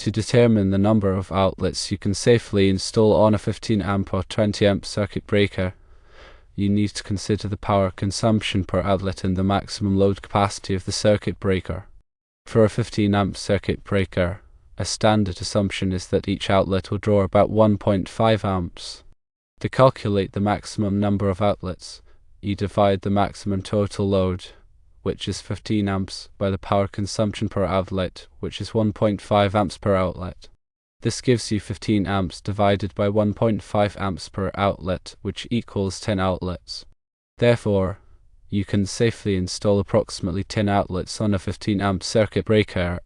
To determine the number of outlets you can safely install on a 15 amp or 20 amp circuit breaker, you need to consider the power consumption per outlet and the maximum load capacity of the circuit breaker. For a 15 amp circuit breaker, a standard assumption is that each outlet will draw about 1.5 amps. To calculate the maximum number of outlets, you divide the maximum total load, which is 15 amps, by the power consumption per outlet, which is 1.5 amps per outlet. This gives you 15 amps divided by 1.5 amps per outlet, which equals 10 outlets. Therefore, you can safely install approximately 10 outlets on a 15 amp circuit breaker,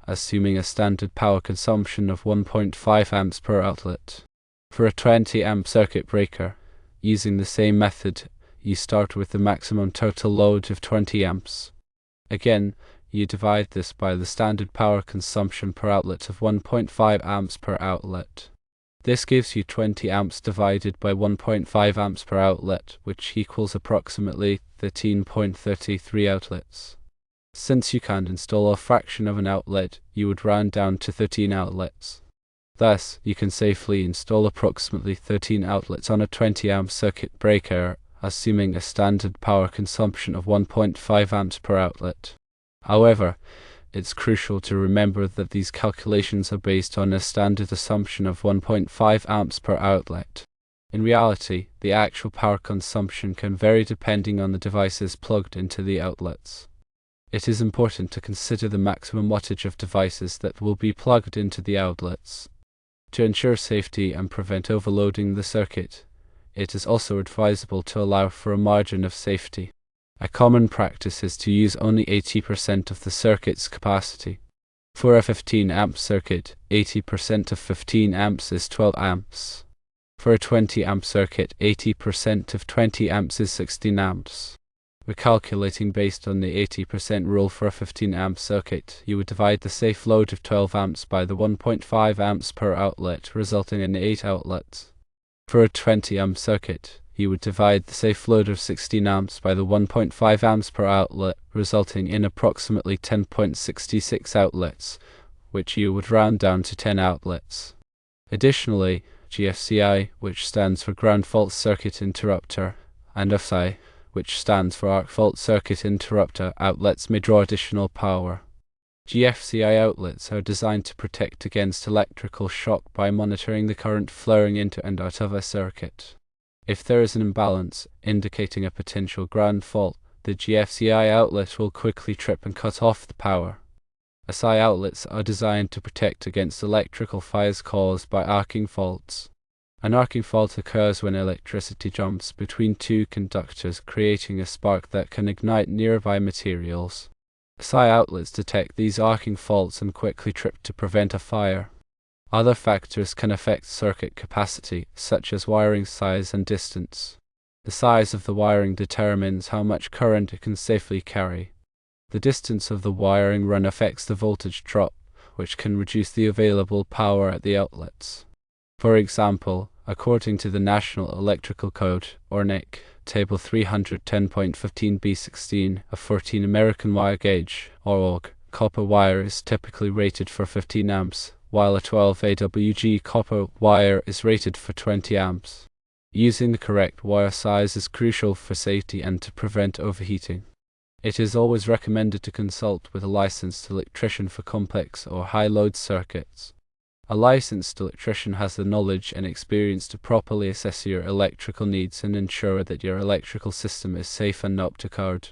assuming a standard power consumption of 1.5 amps per outlet. For a 20 amp circuit breaker, using the same method, you start with the maximum total load of 20 amps. Again, you divide this by the standard power consumption per outlet of 1.5 amps per outlet. This gives you 20 amps divided by 1.5 amps per outlet, which equals approximately 13.33 outlets. Since you can't install a fraction of an outlet, you would round down to 13 outlets. Thus, you can safely install approximately 13 outlets on a 20 amp circuit breaker, assuming a standard power consumption of 1.5 amps per outlet. However, it's crucial to remember that these calculations are based on a standard assumption of 1.5 amps per outlet. In reality, the actual power consumption can vary depending on the devices plugged into the outlets. It is important to consider the maximum wattage of devices that will be plugged into the outlets. To ensure safety and prevent overloading the circuit, it is also advisable to allow for a margin of safety. A common practice is to use only 80% of the circuit's capacity. For a 15 amp circuit, 80% of 15 amps is 12 amps. For a 20 amp circuit, 80% of 20 amps is 16 amps. We're calculating based on the 80% rule for a 15 amp circuit. You would divide the safe load of 12 amps by the 1.5 amps per outlet, resulting in 8 outlets. For a 20 amp circuit, you would divide the safe load of 16 amps by the 1.5 amps per outlet, resulting in approximately 10.66 outlets, which you would round down to 10 outlets. Additionally, GFCI, which stands for Ground Fault Circuit Interrupter, and FSI, which stands for Arc Fault Circuit Interrupter, outlets may draw additional power. GFCI outlets are designed to protect against electrical shock by monitoring the current flowing into and out of a circuit. If there is an imbalance indicating a potential ground fault, the GFCI outlet will quickly trip and cut off the power. SI outlets are designed to protect against electrical fires caused by arcing faults. An arcing fault occurs when electricity jumps between two conductors, creating a spark that can ignite nearby materials. SI outlets detect these arcing faults and quickly trip to prevent a fire. Other factors can affect circuit capacity, such as wiring size and distance. The size of the wiring determines how much current it can safely carry. The distance of the wiring run affects the voltage drop, which can reduce the available power at the outlets. For example, according to the National Electrical Code, or NEC, Table 310.15b16, a 14 American wire gauge, or AUG, copper wire is typically rated for 15 amps, while a 12 AWG copper wire is rated for 20 amps. Using the correct wire size is crucial for safety and to prevent overheating. It is always recommended to consult with a licensed electrician for complex or high-load circuits. A licensed electrician has the knowledge and experience to properly assess your electrical needs and ensure that your electrical system is safe and up to code.